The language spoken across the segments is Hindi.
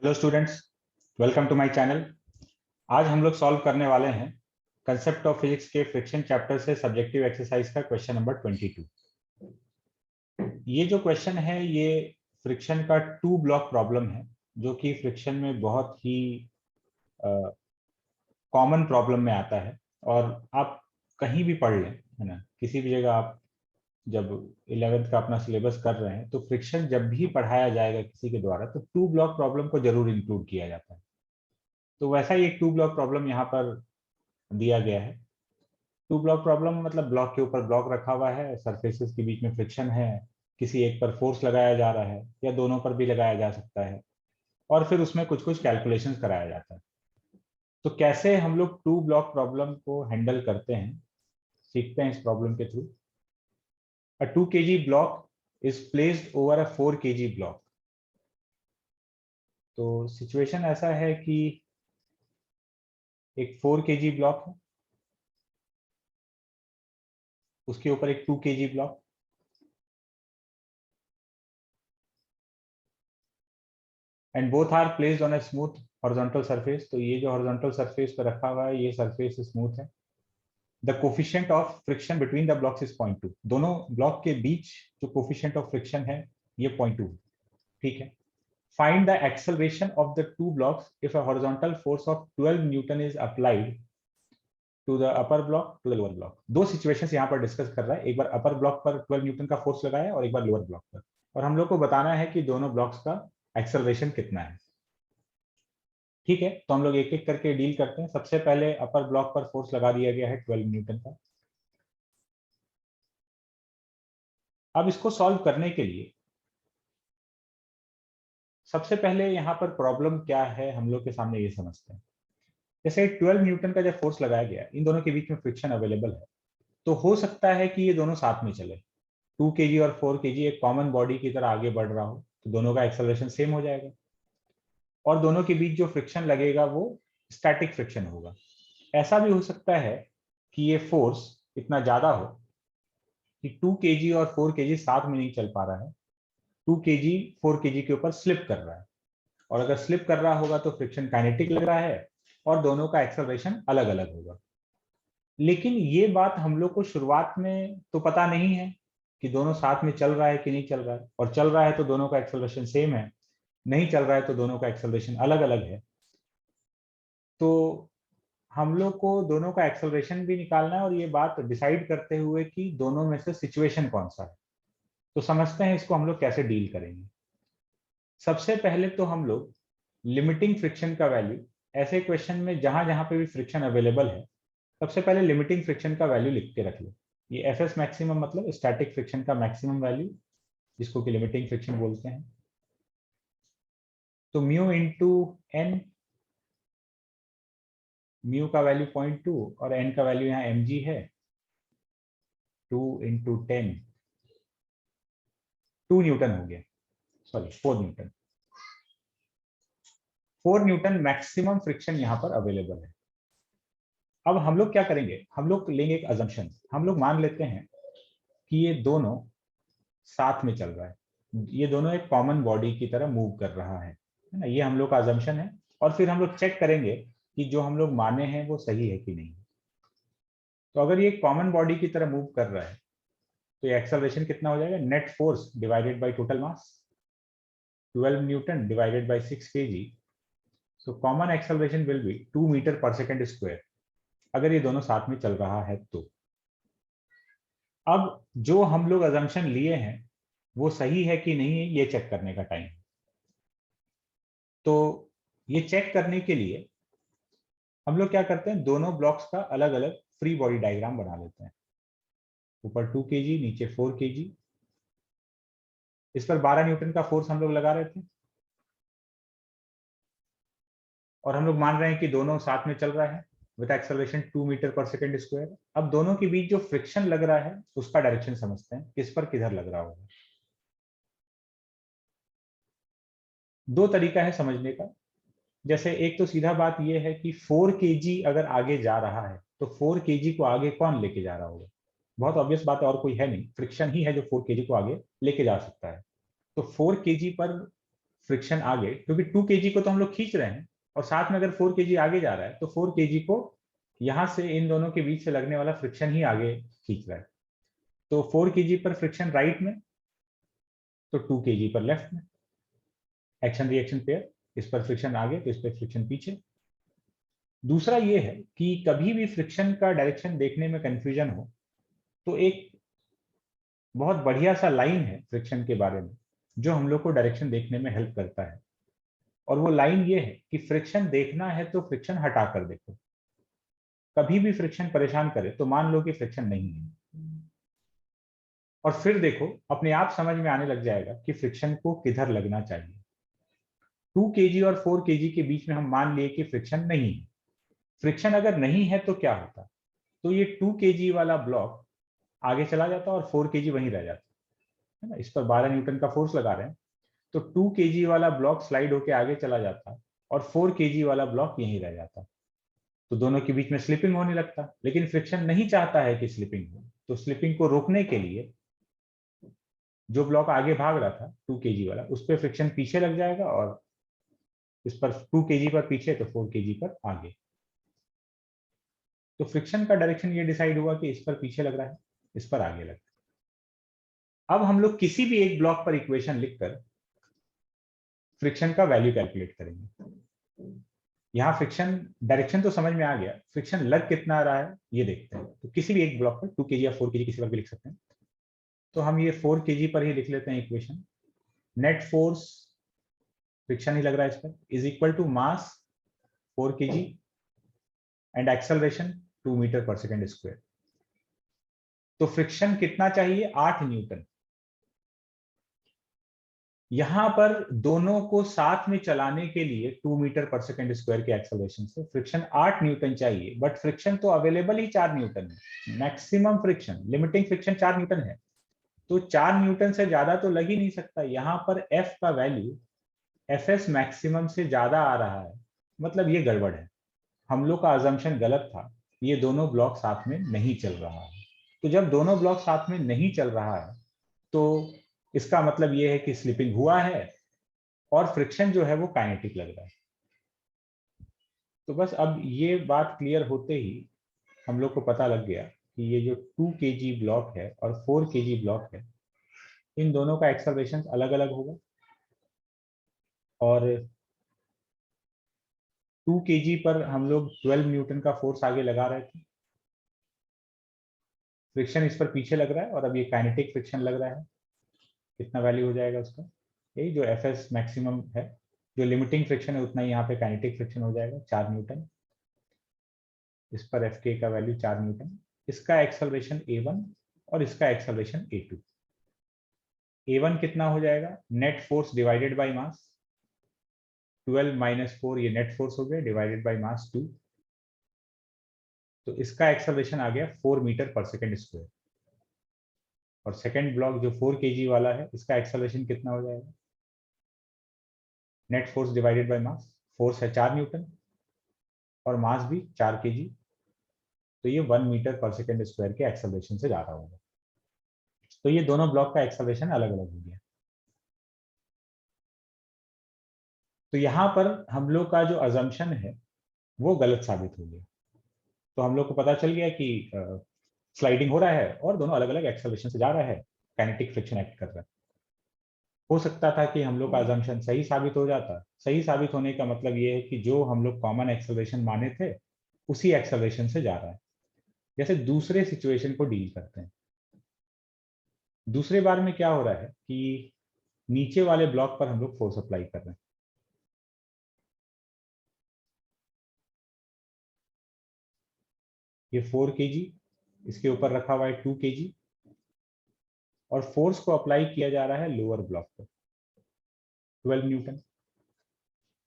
Hello students, welcome to my channel. आज हम लोग सॉल्व करने वाले हैं कंसेप्ट ऑफ फिजिक्स के फ्रिक्शन चैप्टर से सब्जेक्टिव एक्सरसाइज का क्वेश्चन नंबर 22। ये जो क्वेश्चन है ये फ्रिक्शन का टू ब्लॉक प्रॉब्लम है, जो कि फ्रिक्शन में बहुत ही कॉमन प्रॉब्लम में आता है। और आप कहीं भी पढ़ लें, है ना, किसी भी जगह आप जब 11th का अपना सिलेबस कर रहे हैं तो फ्रिक्शन जब भी पढ़ाया जाएगा किसी के द्वारा तो टू ब्लॉक प्रॉब्लम को जरूर इंक्लूड किया जाता है। तो वैसा ही एक टू ब्लॉक प्रॉब्लम यहाँ पर दिया गया है। टू ब्लॉक प्रॉब्लम मतलब ब्लॉक के ऊपर ब्लॉक रखा हुआ है, सरफेसेस के बीच में फ्रिक्शन है, किसी एक पर फोर्स लगाया जा रहा है या दोनों पर भी लगाया जा सकता है, और फिर उसमें कुछ कुछ कैलकुलेशंस कराया जाता है। तो कैसे हम लोग टू ब्लॉक प्रॉब्लम को हैंडल करते हैं सीखते हैं इस प्रॉब्लम के through. A 2 kg block is placed over a 4 kg block. तो सिचुएशन ऐसा है कि एक 4 kg ब्लॉक है, उसके ऊपर एक 2 kg block, and both are placed on a smooth horizontal surface. तो ये जो हॉरिजॉन्टल सरफेस पर रखा हुआ है ये सरफेस स्मूथ है। The coefficient of friction between the blocks is 0.2। दोनों ब्लॉक के बीच जो कोफिशिएंट ऑफ फ्रिक्शन है ये 0.2। ठीक है। Find the acceleration of the two blocks if a horizontal force of 12 newton is applied to the upper block to the lower block. दो सिचुएशंस यहाँ पर डिस्कस कर रहा है, एक बार अपर ब्लॉक पर 12 न्यूटन का फोर्स लगाया है और एक बार लोअर ब्लॉक पर, और हम लोग को बताना है कि दोनों ब्लॉक्स का एक्सेलरेशन कितना है। ठीक है, तो हम लोग एक एक करके डील करते हैं। सबसे पहले अपर ब्लॉक पर फोर्स लगा दिया गया है 12 न्यूटन का। अब इसको सॉल्व करने के लिए सबसे पहले यहाँ पर प्रॉब्लम क्या है हम लोग के सामने ये समझते हैं। जैसे 12 न्यूटन का जब फोर्स लगाया गया, इन दोनों के बीच में फ्रिक्शन अवेलेबल है, तो हो सकता है कि ये दोनों साथ में चले। 2 kg और 4 kg एक कॉमन बॉडी की तरह आगे बढ़ रहा हो तो दोनों का एक्सेलरेशन सेम हो जाएगा, और दोनों के बीच जो फ्रिक्शन लगेगा वो स्टैटिक फ्रिक्शन होगा। ऐसा भी हो सकता है कि ये फोर्स इतना ज्यादा हो कि 2 kg और 4 kg साथ में नहीं चल पा रहा है, 2 kg 4 kg के ऊपर स्लिप कर रहा है, और अगर स्लिप कर रहा होगा तो फ्रिक्शन काइनेटिक लग रहा है और दोनों का एक्सेलरेशन अलग अलग होगा। लेकिन ये बात हम लोग को शुरुआत में तो पता नहीं है कि दोनों साथ में चल रहा है कि नहीं चल रहा है, और चल रहा है तो दोनों का एक्सेलरेशन सेम है, नहीं चल रहा है तो दोनों का एक्सेलरेशन अलग अलग है। तो हम लोग को दोनों का एक्सेलरेशन भी निकालना है और ये बात डिसाइड करते हुए कि दोनों में से सिचुएशन कौन सा है। तो समझते हैं इसको हम लोग कैसे डील करेंगे। सबसे पहले तो हम लोग लिमिटिंग फ्रिक्शन का वैल्यू, ऐसे क्वेश्चन में जहां जहां पे भी फ्रिक्शन अवेलेबल है सबसे पहले लिमिटिंग फ्रिक्शन का वैल्यू लिख के रख लो। ये एफ एस मैक्सिमम मतलब स्टैटिक फ्रिक्शन का मैक्सिमम वैल्यू, जिसको कि लिमिटिंग फ्रिक्शन बोलते हैं। तो म्यू इंटू एन, म्यू का वैल्यू 0.2 और एन का वैल्यू यहाँ एम जी है, 2 इंटू 10, 2 न्यूटन हो गया, sorry 4 Newton. 4 Newton maximum friction यहाँ पर अवेलेबल है। अब हम लोग क्या करेंगे, हम लोग लेंगे एक अजम्पशन। हम लोग मान लेते हैं कि ये दोनों साथ में चल रहा है, ये दोनों एक कॉमन बॉडी की तरह मूव कर रहा है ना, ये हम लोग का अजम्पशन है। और फिर हम लोग चेक करेंगे कि जो हम लोग माने हैं वो सही है कि नहीं। तो अगर ये कॉमन बॉडी की तरह मूव कर रहा है तो ये एक्सेलरेशन कितना हो जाएगा, net force divided by total mass, 12 newton divided by 6 kg। So common acceleration will be 2 meter per second square, अगर ये दोनों साथ में चल रहा है तो। अब जो हम लोग अजम्पशन लिए हैं वो सही है कि नहीं है ये चेक करने का टाइम। तो ये चेक करने के लिए हम लोग क्या करते हैं, दोनों ब्लॉक्स का अलग अलग फ्री बॉडी डायग्राम बना लेते हैं। ऊपर 2 kg नीचे 4 kg, इस पर 12 न्यूटन का फोर्स हम लोग लगा रहे थे, और हम लोग मान रहे हैं कि दोनों साथ में चल रहा है with acceleration 2 meter per second square. अब दोनों के बीच जो फ्रिक्शन लग रहा है उसका डायरेक्शन समझते हैं, किस पर किधर लग रहा होगा। दो तरीका है समझने का। जैसे एक तो सीधा बात यह है कि 4 kg अगर आगे जा रहा है तो 4 kg को आगे कौन लेके जा रहा होगा, बहुत ऑब्वियस बात है, और कोई है नहीं, फ्रिक्शन ही है जो 4 kg को आगे लेके जा सकता है। तो 4 kg पर फ्रिक्शन आगे, क्योंकि 2 केजी को तो हम लोग खींच रहे हैं और साथ में अगर 4 केजी आगे जा रहा है तो 4 केजी को यहां से इन दोनों के बीच से लगने वाला फ्रिक्शन ही आगे खींच रहा है। तो 4 केजी पर फ्रिक्शन राइट में, तो 2 केजी पर लेफ्ट में। एक्शन रिएक्शन पेयर, इस पर फ्रिक्शन आगे तो इस पर फ्रिक्शन पीछे। दूसरा ये है कि कभी भी फ्रिक्शन का डायरेक्शन देखने में कंफ्यूजन हो तो एक बहुत बढ़िया सा लाइन है फ्रिक्शन के बारे में जो हम लोग को डायरेक्शन देखने में हेल्प करता है, और वो लाइन ये है कि फ्रिक्शन देखना है तो फ्रिक्शन हटा कर देखो। कभी भी फ्रिक्शन परेशान करे तो मान लो कि फ्रिक्शन नहीं है, और फिर देखो अपने आप समझ में आने लग जाएगा कि फ्रिक्शन को किधर लगना चाहिए। 2 केजी और 4 केजी के बीच में हम मान लिए कि फ्रिक्शन नहीं है। फ्रिक्शन अगर नहीं है तो क्या होता, तो ये 2 केजी वाला ब्लॉक आगे चला जाता और 4 केजी वहीं रह जाता है ना। इस पर 12 न्यूटन का फोर्स लगा रहे हैं तो 2 केजी वाला ब्लॉक स्लाइड होकर आगे चला जाता और 4 केजी वाला ब्लॉक यहीं रह जाता। तो दोनों के बीच में स्लिपिंग होने लगता, लेकिन फ्रिक्शन नहीं चाहता है कि स्लिपिंग हो, तो स्लिपिंग को रोकने के लिए जो ब्लॉक आगे भाग रहा था 2 केजी वाला, उस पर फ्रिक्शन पीछे लग जाएगा और इस पर 2 केजी पर पीछे तो 4 केजी पर आगे। तो फ्रिक्शन का डायरेक्शन ये डिसाइड हुआ कि इस पर पीछे लग रहा है, इस पर आगे लग रहा है। अब हम लोग किसी भी एक ब्लॉक पर इक्वेशन लिखकर फ्रिक्शन का वैल्यू कैलकुलेट करेंगे। यहाँ फ्रिक्शन डायरेक्शन तो समझ में आ गया, फ्रिक्शन लग कितना आ रहा है ये देखते हैं। तो किसी भी एक ब्लॉक पर 2 केजी या 4 केजी किसी पर भी लिख सकते हैं। तो हम ये 4 केजी पर ही लिख लेते हैं इक्वेशन। नेट फोर्स, फ्रिक्शन ही लग रहा है इस पर, is equal to mass 4 kg and acceleration 2 meter per second square. तो फ्रिक्शन कितना चाहिए, 8 न्यूटन। यहां पर दोनों को साथ में चलाने के लिए 2 मीटर पर सेकेंड स्क्वायर के एक्सेलरेशन से फ्रिक्शन 8 न्यूटन चाहिए, बट फ्रिक्शन तो अवेलेबल ही 4 न्यूटन है। Maximum friction, limiting friction 4 Newton है, तो 4 न्यूटन से ज्यादा तो लग ही नहीं सकता। यहां पर एफ का वैल्यू एफ एस मैक्सिमम से ज्यादा आ रहा है, मतलब ये गड़बड़ है। हम लोग का अजम्पशन गलत था, ये दोनों ब्लॉक साथ में नहीं चल रहा है। तो जब दोनों ब्लॉक साथ में नहीं चल रहा है तो इसका मतलब ये है कि स्लिपिंग हुआ है और फ्रिक्शन जो है वो काइनेटिक लग रहा है। तो बस अब ये बात क्लियर होते ही हम लोग को पता लग गया कि ये जो 2 केजी ब्लॉक है और 4 केजी ब्लॉक है, इन दोनों का एक्सेलरेशन अलग अलग होगा। और 2 केजी पर हम लोग 12 न्यूटन का फोर्स आगे लगा रहे थे, फ्रिक्शन इस पर पीछे लग रहा है और अब ये काइनेटिक फ्रिक्शन लग रहा है। कितना वैल्यू हो जाएगा उसका, यही जो एफ एस मैक्सिमम है, जो लिमिटिंग फ्रिक्शन है उतना ही यहाँ पे काइनेटिक फ्रिक्शन हो जाएगा 4 न्यूटन। इस पर एफ के का वैल्यू 4 न्यूटन, इसका एक्सेलरेशन a1 और इसका एक्सेलरेशन a2। a1 कितना हो जाएगा, net force divided by mass, 12 minus 4 ये नेट फोर्स हो गया, डिवाइडेड बाय मास 2। तो इसका एक्सेलरेशन आ गया 4 मीटर पर सेकेंड स्क्वायर। और सेकेंड ब्लॉक जो 4 केजी वाला है, इसका एक्सेलरेशन कितना हो जाएगा, net force divided by mass, force है 4 न्यूटन और मास भी 4 केजी, तो ये 1 मीटर पर सेकेंड स्क्वायर के एक्सेलरेशन से जा रहा होगा। तो ये दोनों ब्लॉक का एक्सेलरेशन अलग अलग हो गया। तो यहाँ पर हम लोग का जो अजम्पशन है वो गलत साबित हो गया। तो हम लोग को पता चल गया कि स्लाइडिंग हो रहा है और दोनों अलग अलग एक्सेलरेशन से जा रहा है, काइनेटिक फ्रिक्शन एक्ट कर रहा है। हो सकता था कि हम लोग का अजम्पशन सही साबित हो जाता। सही साबित होने का मतलब ये है कि जो हम लोग कॉमन एक्सेलरेशन माने थे उसी एक्सेलरेशन से जा रहा है। जैसे दूसरे सिचुएशन को डील करते हैं। दूसरे बार में क्या हो रहा है कि नीचे वाले ब्लॉक पर हम लोग फोर्स अप्लाई कर रहे हैं। ये 4 केजी, इसके ऊपर रखा हुआ है 2 केजी और फोर्स को अप्लाई किया जा रहा है लोअर ब्लॉक पर 12 न्यूटन।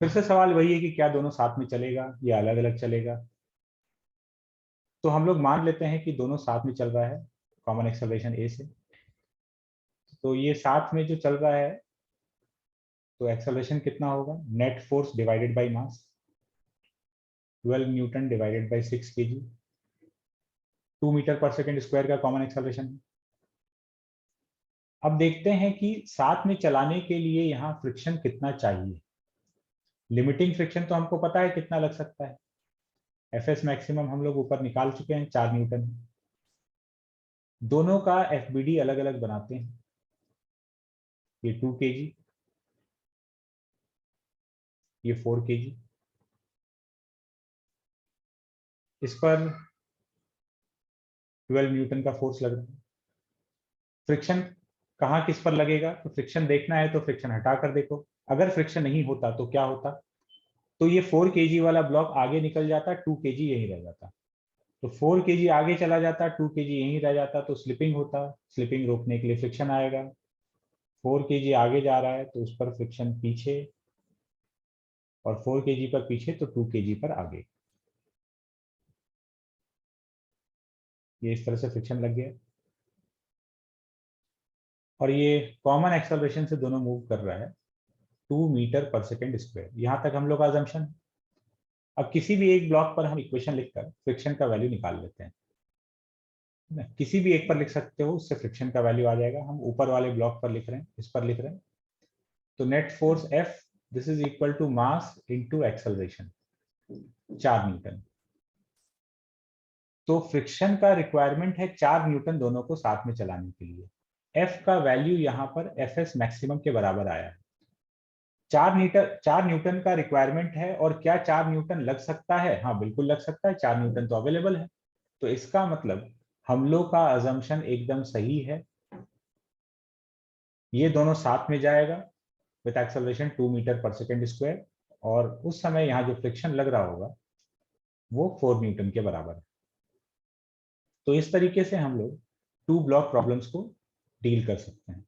फिर से सवाल वही है कि क्या दोनों साथ में चलेगा या अलग अलग चलेगा। तो हम लोग मान लेते हैं कि दोनों साथ में चल रहा है, कॉमन एक्सेलरेशन ए से। तो ये साथ में जो चल रहा है तो एक्सेलरेशन कितना होगा, net force divided by mass, 12 newton divided by 6 kg, 2 meter per second square का कॉमन एक्सेलरेशन है। अब देखते हैं कि साथ में चलाने के लिए यहाँ फ्रिक्शन कितना चाहिए। लिमिटिंग फ्रिक्शन तो हमको पता है कितना लग सकता है, एफएस मैक्सिमम हम लोग ऊपर निकाल चुके हैं 4 न्यूटन। दोनों का एफबीडी अलग अलग बनाते हैं, ये 2 kg, ये 4 kg। इस पर 12 न्यूटन का फोर्स लग रहा है। फ्रिक्शन कहाँ किस पर लगेगा, तो फ्रिक्शन देखना है तो फ्रिक्शन हटा कर देखो। अगर फ्रिक्शन नहीं होता तो क्या होता, तो ये 4 kg वाला ब्लॉक आगे निकल जाता, 2 kg यहीं रह जाता। तो 4 kg आगे चला जाता, 2 kg यहीं रह जाता, तो स्लिपिंग होता। स्लिपिंग रोकने के लिए फ्रिक्शन आएगा। 4 kg आगे जा रहा है तो उस पर फ्रिक्शन पीछे, और 4 kg पर पीछे तो 2 kg पर आगे। ये इस तरह से फ्रिक्शन लग गया, और ये कॉमन एक्सेलरेशन से दोनों मूव कर रहा है 2 मीटर पर सेकेंड स्क्वायर। यहां तक हम लोग का अजम्पशन। अब किसी भी एक ब्लॉक पर हम इक्वेशन लिखकर फ्रिक्शन का वैल्यू निकाल लेते हैं ना। किसी भी एक पर लिख सकते हो, उससे फ्रिक्शन का वैल्यू आ जाएगा। हम ऊपर वाले ब्लॉक पर लिख रहे हैं, इस पर लिख रहे हैं। तो net force F, this is equal to mass into acceleration, 4 newton. तो फ्रिक्शन का रिक्वायरमेंट है 4 न्यूटन दोनों को साथ में चलाने के लिए। एफ का वैल्यू यहाँ पर एफ एस मैक्सिमम के बराबर आया है। 4 न्यूटन का रिक्वायरमेंट है, और क्या 4 न्यूटन लग सकता है? हाँ बिल्कुल लग सकता है, 4 न्यूटन तो अवेलेबल है। तो इसका मतलब हम लोग का अजम्पशन एकदम सही है। ये दोनों साथ में जाएगा with acceleration 2 meter per second square, और उस समय यहाँ जो फ्रिक्शन लग रहा होगा वो 4 न्यूटन के बराबर है। तो इस तरीके से हम लोग 2 ब्लॉक प्रॉब्लम्स को डील कर सकते हैं।